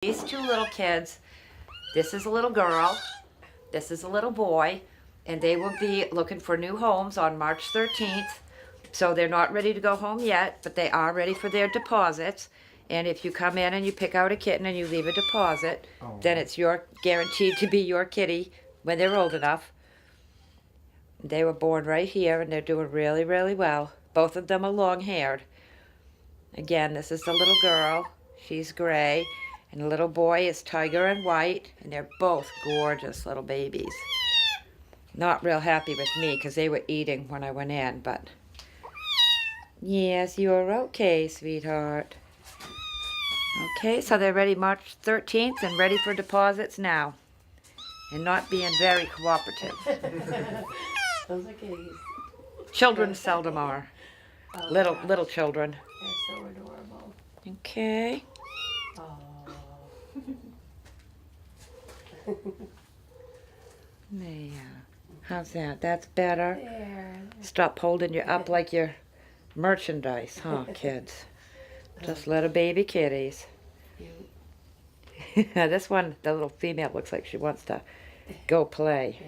These two little kids, this is a little girl, this is a little boy, and they will be looking for new homes on March 13th. So they're not ready to go home yet, but they are ready for their deposits. And if you come in and you pick out a kitten and you leave a deposit, then it's guaranteed to be your kitty when they're old enough. They were born right here and they're doing really, really well. Both of them are long-haired. Again, this is the little girl. She's gray. And the little boy is tiger and white, and they're both gorgeous little babies. Not real happy with me because they were eating when I went in, but yes, you're okay, sweetheart. Okay, so they're ready March 13th and ready for deposits now. And not being very cooperative. Those are kitties. Children seldom are. Oh, Little children. They're so adorable. Okay. Oh. There. How's that? That's better. There. Stop holding you up like you're merchandise, huh, kids? Just little baby kitties. Cute. This one, the little female, looks like she wants to go play.